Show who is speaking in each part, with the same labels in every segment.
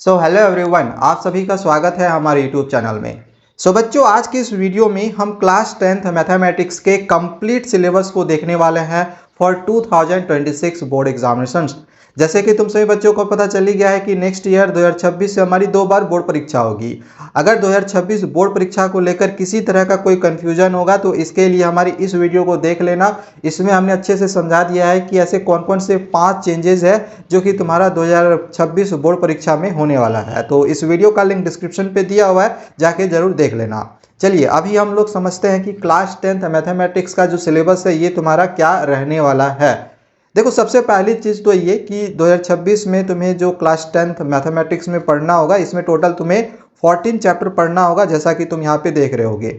Speaker 1: Hello everyone, आप सभी का स्वागत है हमारे यूट्यूब चैनल में। बच्चों, आज की इस वीडियो में हम क्लास 10th मैथमेटिक्स के कंप्लीट सिलेबस को देखने वाले हैं फॉर 2026 बोर्ड एग्जामिनेशंस। जैसे कि तुम सभी बच्चों को पता चल ही गया है कि नेक्स्ट ईयर 2026 से हमारी 2 बार बोर्ड परीक्षा होगी। अगर 2026 बोर्ड परीक्षा को लेकर किसी तरह का कोई कंफ्यूजन होगा तो इसके लिए हमारी इस वीडियो को देख लेना। इसमें हमने अच्छे से समझा दिया है कि ऐसे कौन कौन से 5 चेंजेस है जो कि तुम्हारा 2026 बोर्ड परीक्षा में होने वाला है। तो इस वीडियो का लिंक डिस्क्रिप्शन पे दिया हुआ है, जाके जरूर देख लेना। चलिए अभी हम लोग समझते हैं कि क्लास 10th मैथमेटिक्स का जो सिलेबस है ये तुम्हारा क्या रहने वाला है। देखो, सबसे पहली चीज़ तो ये कि 2026 में तुम्हें जो क्लास 10th मैथमेटिक्स में पढ़ना होगा, इसमें टोटल तुम्हें 14 चैप्टर पढ़ना होगा, जैसा कि तुम यहाँ पे देख रहे होगे।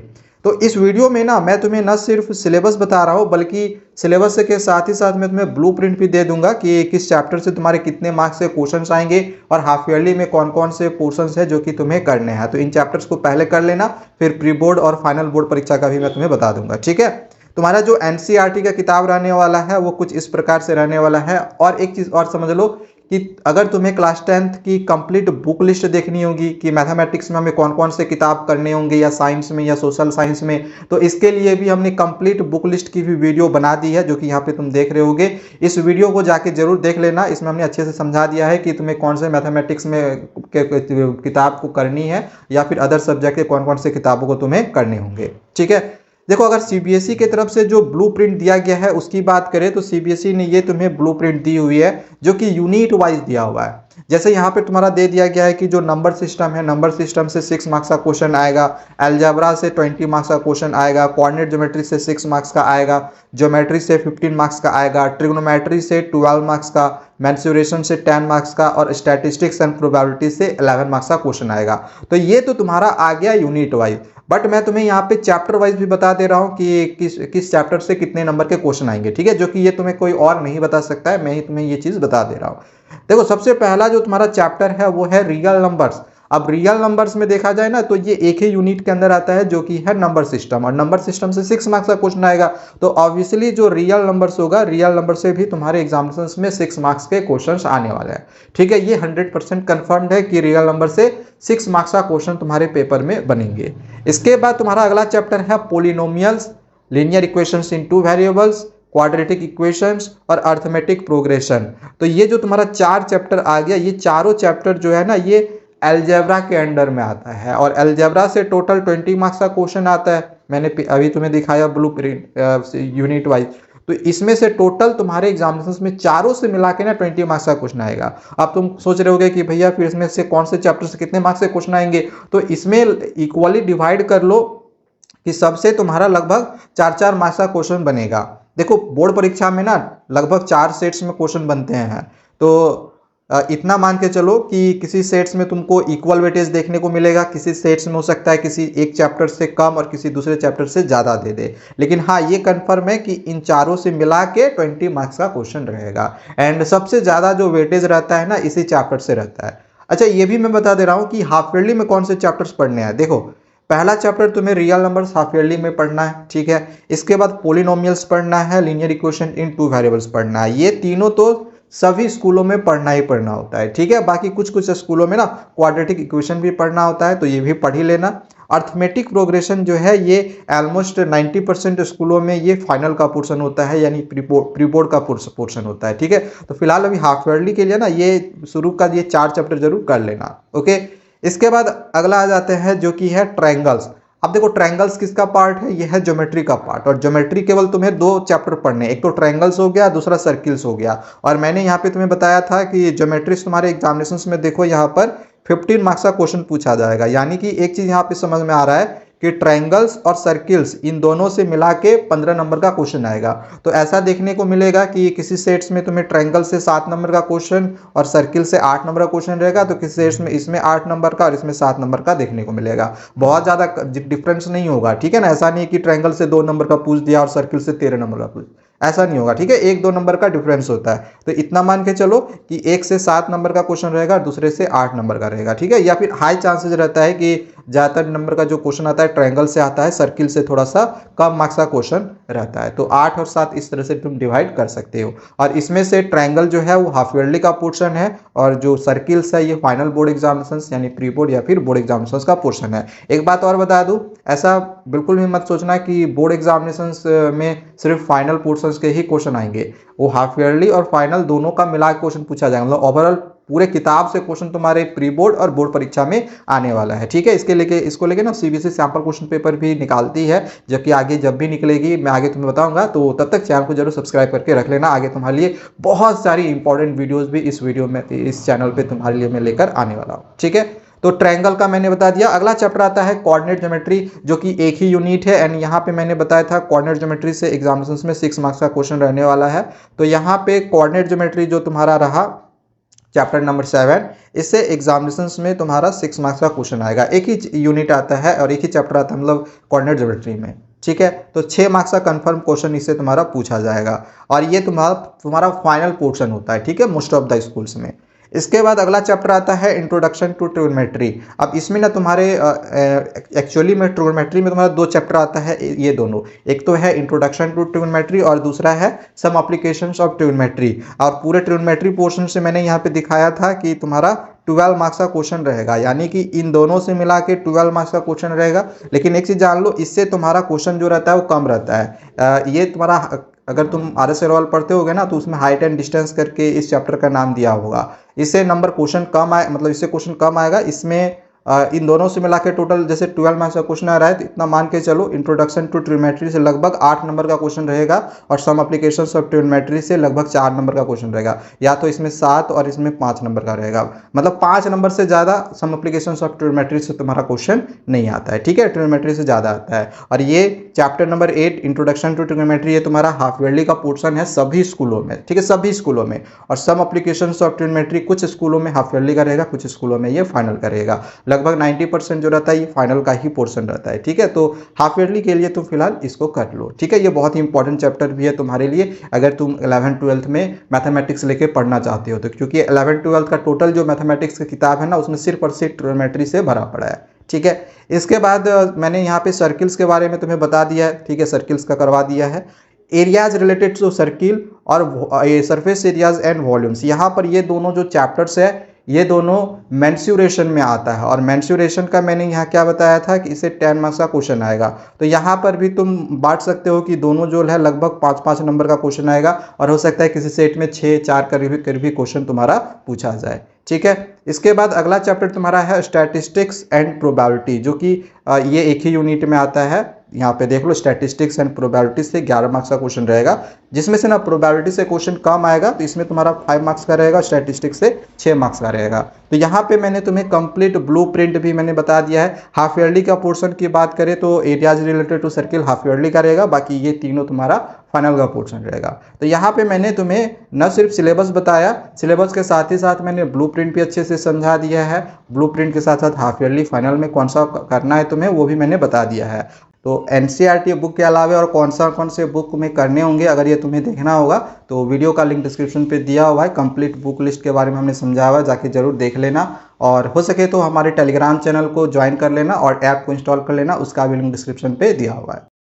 Speaker 1: तो इस वीडियो में ना मैं तुम्हें न सिर्फ सिलेबस बता रहा हूँ, बल्कि सिलेबस के साथ ही साथ मैं तुम्हें ब्लूप्रिंट भी दे दूंगा कि किस चैप्टर से तुम्हारे कितने मार्क्स से क्वेश्चंस आएंगे और हाफ ईयरली में कौन कौन से पोर्शंस है जो कि तुम्हें करने हैं। तो इन चैप्टर्स को पहले कर लेना, फिर प्री बोर्ड और फाइनल बोर्ड परीक्षा का भी मैं तुम्हें बता दूंगा। ठीक है, तुम्हारा जो एनसीईआरटी का किताब रहने वाला है वो कुछ इस प्रकार से रहने वाला है। और एक चीज़ और समझ लो कि अगर तुम्हें क्लास 10th की कंप्लीट बुक लिस्ट देखनी होगी कि मैथमेटिक्स में हमें कौन कौन से किताब करने होंगे, या साइंस में या सोशल साइंस में, तो इसके लिए भी हमने कंप्लीट बुक लिस्ट की भी वीडियो बना दी है, जो कि यहाँ पे तुम देख रहे होगे। इस वीडियो को जाके जरूर देख लेना। इसमें हमने अच्छे से समझा दिया है कि तुम्हें कौन से मैथमेटिक्स में किताब को करनी है, या फिर अदर सब्जेक्ट के कौन कौन से किताबों को तुम्हें करने होंगे। ठीक है, देखो, अगर सीबीएसई की तरफ से जो ब्लूप्रिंट दिया गया है उसकी बात करें तो सीबीएसई ने ये तुम्हें ब्लूप्रिंट दी हुई है जो कि यूनिट वाइज दिया हुआ है। जैसे यहाँ पे तुम्हारा दे दिया गया है कि जो नंबर सिस्टम है, नंबर सिस्टम से 6 मार्क्स का क्वेश्चन आएगा, अलजेब्रा से 20 मार्क्स का क्वेश्चन आएगा, कोऑर्डिनेट ज्योमेट्री से 6 मार्क्स का आएगा, ज्योमेट्री से 15 मार्क्स का आएगा, ट्रिग्नोमेट्री से 12 मार्क्स का, मेंसुरेशन से 10 मार्क्स का, और स्टैटिस्टिक्स एंड प्रोबेबिलिटी से 11 मार्क्स का क्वेश्चन आएगा। तो ये तो तुम्हारा आ गया यूनिट वाइज। बट मैं तुम्हें यहाँ पे चैप्टर वाइज भी बता दे रहा हूँ कि किस चैप्टर से कितने नंबर के क्वेश्चन आएंगे। ठीक है, जो कि ये तुम्हें कोई और नहीं बता सकता है, मैं ही तुम्हें ये चीज़ बता दे रहा हूँ। देखो, सबसे पहला जो तुम्हारा चैप्टर है वो है रियल नंबर्स। अब रियल नंबर्स में देखा जाए ना तो ये एक ही यूनिट के अंदर आता है, जो कि है नंबर सिस्टम, और नंबर सिस्टम से 6 मार्क्स का क्वेश्चन आएगा। तो ऑब्वियसली जो रियल नंबर्स होगा, रियल नंबर से भी तुम्हारे एग्जामिनेशंस में 6 मार्क्स के क्वेश्चंस आने वाले हैं। ठीक है, ये 100% कन्फर्म्ड है कि रियल नंबर से 6 मार्क्स का क्वेश्चन तुम्हारे पेपर में बनेंगे। इसके बाद तुम्हारा अगला चैप्टर है पोलिनोमियल्स, लीनियर इक्वेशंस इन 2 वेरिएबल्स, क्वाड्रेटिक इक्वेशंस और अर्थमेटिक प्रोग्रेशन। तो ये जो तुम्हारा 4 चैप्टर आ गया, ये चारों चैप्टर जो है ना ये अलजेब्रा के अंडर में आता है, और अलजेब्रा से टोटल 20 मार्क्स का क्वेश्चन आता है। मैंने अभी तुम्हें दिखाया ब्लूप्रिंट यूनिट वाइज। तो इसमें से टोटल तुम्हारे एग्जामिनेशंस में चारों से मिला के ना 20 मार्क्स का क्वेश्चन आएगा। अब तुम सोच रहे होगे कि भैया फिर इसमें से कौन से चैप्टर से कितने मार्क्स के क्वेश्चन आएंगे, तो इसमें इक्वली डिवाइड कर लो कि सबसे तुम्हारा लगभग 4-4 मार्क्स का क्वेश्चन बनेगा। देखो, बोर्ड परीक्षा में ना लगभग 4 सेट्स में क्वेश्चन बनते हैं। तो इतना मान के चलो कि किसी सेट्स में तुमको इक्वल वेटेज देखने को मिलेगा, किसी सेट्स में हो सकता है किसी एक चैप्टर से कम और किसी दूसरे चैप्टर से ज़्यादा दे दे। लेकिन हाँ, ये कंफर्म है कि इन चारों से मिला के 20 मार्क्स का क्वेश्चन रहेगा। एंड सबसे ज़्यादा जो वेटेज रहता है ना इसी चैप्टर से रहता है। अच्छा, ये भी मैं बता दे रहा हूँ कि हाफ ईयरली में कौन से चैप्टर्स पढ़ने हैं। देखो, पहला चैप्टर तुम्हें रियल नंबर्स हाफ ईयरली में पढ़ना है। ठीक है, इसके बाद पोलिनोमियल्स पढ़ना है, लीनियर इक्वेशन इन 2 वेरिएबल्स पढ़ना है। ये तीनों तो सभी स्कूलों में पढ़ना ही पढ़ना होता है। ठीक है, बाकी कुछ कुछ स्कूलों में ना क्वाड्रेटिक इक्वेशन भी पढ़ना होता है, तो ये भी पढ़ ही लेना। अर्थमेटिक प्रोग्रेशन जो है ये ऑलमोस्ट 90% स्कूलों में ये फाइनल का पोर्शन होता है, यानी प्री बोर्ड का पोर्शन होता है। ठीक है, तो फिलहाल अभी हाफ ईयरली के लिए ना ये शुरू का ये 4 चैप्टर जरूर कर लेना। ओके, इसके बाद अगला आ जाते हैं जो कि है ट्रायंगल्स। अब देखो, ट्रायंगल्स किसका पार्ट है, ये है ज्योमेट्री का पार्ट, और ज्योमेट्री केवल तुम्हें 2 चैप्टर पढ़ने, एक तो ट्रायंगल्स हो गया, दूसरा सर्किल्स हो गया। और मैंने यहाँ पे तुम्हें बताया था कि ज्योमेट्री तुम्हारे एग्जामिनेशंस में देखो यहाँ पर 15 मार्क्स का क्वेश्चन पूछा जाएगा। यानी कि एक चीज यहाँ पे समझ में आ रहा है कि ट्रायंगल्स और सर्किल्स इन दोनों से मिला के 15 नंबर का क्वेश्चन आएगा। तो ऐसा देखने को मिलेगा कि किसी सेट्स में तुम्हें ट्रायंगल से 7 नंबर का क्वेश्चन और सर्किल से 8 नंबर का क्वेश्चन रहेगा, तो किसी सेट्स में इसमें 8 नंबर का और इसमें 7 नंबर का देखने को मिलेगा। बहुत ज़्यादा डिफरेंस नहीं होगा। ठीक है ना, ऐसा नहीं कि ट्रायंगल से 2 नंबर का पूछ दिया और सर्किल से 13 नंबर का पूछ, ऐसा नहीं होगा, ठीक है। 1-2 नंबर का डिफरेंस होता है, तो इतना मान के चलो कि 1 से 7 नंबर का क्वेश्चन रहेगा, दूसरे से 8 नंबर का रहेगा, ठीक है। या फिर हाई चांसेस रहता है कि ज़्यादातर नंबर का जो क्वेश्चन आता है ट्रायंगल से आता है, सर्किल से थोड़ा सा कम मार्क्स का क्वेश्चन रहता है। तो 8 और 7 इस तरह से तुम डिवाइड कर सकते हो। और इसमें से ट्रायंगल जो है वो हाफ ईयरली का पोर्शन है, और जो सर्किल्स है ये फाइनल बोर्ड एग्जामिनेशन यानी प्री बोर्ड या फिर बोर्ड एग्जामिनेशन का पोर्शन है। एक बात और बता दूं, ऐसा बिल्कुल भी मत सोचना कि बोर्ड एग्जामिनेशन में सिर्फ फाइनल पोर्शंस के ही क्वेश्चन आएंगे। वो हाफ ईयरली और फाइनल दोनों का मिला के क्वेश्चन पूछा जाएगा, मतलब ओवरऑल पूरे किताब से क्वेश्चन तुम्हारे प्री बोर्ड और बोर्ड परीक्षा में आने वाला है, ठीक है। इसको लेके ना सीबीएसई सैंपल क्वेश्चन पेपर भी निकालती है, जबकि आगे जब भी निकलेगी मैं आगे तुम्हें बताऊंगा। तो तब तक चैनल को जरूर सब्सक्राइब करके रख लेना, आगे तुम्हारे लिए बहुत सारी इंपॉर्टेंट वीडियोज भी इस चैनल पर तुम्हारे लिए मैं लेकर आने वाला हूँ, ठीक है। तो ट्रायंगल का मैंने बता दिया। अगला चैप्टर आता है कोऑर्डिनेट ज्योमेट्री, जो कि एक ही यूनिट है। एंड यहाँ पे मैंने बताया था कोऑर्डिनेट ज्योमेट्री से एग्जामिनेशंस में 6 मार्क्स का क्वेश्चन रहने वाला है। तो यहाँ पे कोऑर्डिनेट ज्योमेट्री जो तुम्हारा रहा चैप्टर नंबर 7, इससे एग्जामिनेशंस में तुम्हारा 6 मार्क्स का क्वेश्चन आएगा। एक ही यूनिट आता है और एक ही चैप्टर आता है, मतलब कोऑर्डिनेट ज्योमेट्री में, ठीक है। तो 6 मार्क्स का कंफर्म क्वेश्चन इससे तुम्हारा पूछा जाएगा, और ये तुम्हारा फाइनल पोर्शन होता है, ठीक है, मोस्ट ऑफ द स्कूल्स में। इसके बाद अगला चैप्टर आता है इंट्रोडक्शन टू ट्रिग्नोमेट्री। अब इसमें ना तुम्हारे एक्चुअली में ट्रिग्नोमेट्री में तुम्हारा 2 चैप्टर आता है, ये दोनों, एक तो है इंट्रोडक्शन टू ट्रिग्नोमेट्री और दूसरा है सम एप्लीकेशंस ऑफ ट्रिग्नोमेट्री। और पूरे ट्रिग्नोमेट्री पोर्शन से मैंने यहाँ पे दिखाया था कि तुम्हारा 12 मार्क्स का क्वेश्चन रहेगा, यानी कि इन दोनों से मिला के 12 मार्क्स का क्वेश्चन रहेगा। लेकिन एक चीज़ जान लो, इससे तुम्हारा क्वेश्चन जो रहता है वो कम रहता है। ये तुम्हारा, अगर तुम RS अग्रवाल पढ़ते होगे ना, तो उसमें हाइट एंड डिस्टेंस करके इस चैप्टर का नाम दिया होगा। इससे नंबर क्वेश्चन कम आए, मतलब इससे क्वेश्चन कम आएगा। इसमें इन दोनों से मिला के टोटल जैसे 12 मार्क्स का क्वेश्चन आ रहा है, तो इतना मान के चलो इंट्रोडक्शन टू ट्रिग्नोमेट्री से लगभग 8 नंबर का क्वेश्चन रहेगा, और सम एप्लीकेशंस ऑफ ट्रिग्नोमेट्री से लगभग 4 नंबर का क्वेश्चन रहेगा, या तो इसमें 7 और इसमें 5 नंबर का रहेगा। मतलब 5 नंबर से ज़्यादा सम एप्लीकेशंस ऑफ ट्रिग्नोमेट्री से तुम्हारा क्वेश्चन नहीं आता है, ठीक है, ट्रिग्नोमेट्री से ज़्यादा आता है। और ये chapter number 8 introduction to trigonometry, ये तुम्हारा हाफ ईयरली का पोर्शन है सभी स्कूलों में, ठीक है, सभी स्कूलों में। और सम एप्लीकेशंस ऑफ ट्रिग्नोमेट्री कुछ स्कूलों में हाफ ईयरली का रहेगा, कुछ स्कूलों में ये फाइनल का रहेगा। लगभग 90% जो रहता है ये फाइनल का ही पोर्शन रहता है, ठीक है। तो हाफ ईयरली के लिए तुम फिलहाल इसको कर लो, ठीक है। ये बहुत ही इंपॉर्टेंट चैप्टर भी है तुम्हारे लिए, अगर तुम 11th-12th में मैथमेटिक्स लेके पढ़ना चाहते हो तो, क्योंकि 11th-12th का टोटल जो मैथमेटिक्स की किताब है ना, उसमें सिर्फ और सिर्फ ट्रिग्नोमेट्री से भरा पड़ा है, ठीक है। इसके बाद मैंने यहाँ पे सर्किल्स के बारे में तुम्हें बता दिया है, ठीक है, सर्किल्स का करवा दिया है। एरियाज रिलेटेड टू सर्किल और सरफेस एरियाज एंड वॉल्यूम्स, यहाँ पर ये दोनों जो चैप्टर्स है ये दोनों मेंसुरेशन में आता है। और मेंसुरेशन का मैंने यहाँ क्या बताया था कि इसे 10 मार्क्स का क्वेश्चन आएगा। तो यहाँ पर भी तुम बांट सकते हो कि दोनों जो है लगभग 5-5 नंबर का क्वेश्चन आएगा, और हो सकता है किसी सेट में 6-4 कर भी क्वेश्चन तुम्हारा पूछा जाए, ठीक है। इसके बाद अगला चैप्टर तुम्हारा है स्टैटिस्टिक्स एंड प्रोबेबिलिटी, जो कि ये एक ही यूनिट में आता है। यहाँ पे देख लो, स्टैटिस्टिक्स एंड प्रोबेबिलिटी से 11 मार्क्स का क्वेश्चन रहेगा, जिसमें से ना प्रोबेबिलिटी से क्वेश्चन कम आएगा, तो इसमें तुम्हारा 5 मार्क्स का रहेगा, स्टैटिस्टिक्स से 6 मार्क्स का रहेगा। तो यहाँ पे मैंने तुम्हें कंप्लीट ब्लूप्रिंट भी मैंने बता दिया है। हाफ ईयरली का पोर्शन की बात करें तो areas related to circle half yearly का रहेगा, बाकी ये तीनों तुम्हारा फाइनल का पोर्शन रहेगा। तो यहाँ पे मैंने तुम्हें न सिर्फ सिलेबस बताया, सिलेबस के साथ ही साथ मैंने ब्लूप्रिंट भी अच्छे से समझा दिया है। ब्लूप्रिंट के साथ साथ हाफ ईयरली फाइनल में कौन सा करना है तुम्हें वो भी मैंने बता दिया है। तो NCERT बुक के अलावा और कौन से बुक में करने होंगे, अगर ये तुम्हें देखना होगा तो वीडियो का लिंक डिस्क्रिप्शन पे दिया हुआ है। कंप्लीट बुक लिस्ट के बारे में हमने समझाया हुआ है, जाके जरूर देख लेना। और हो सके तो हमारे टेलीग्राम चैनल को ज्वाइन कर लेना और ऐप को इंस्टॉल कर लेना, उसका भी लिंक डिस्क्रिप्शन पे दिया हुआ है।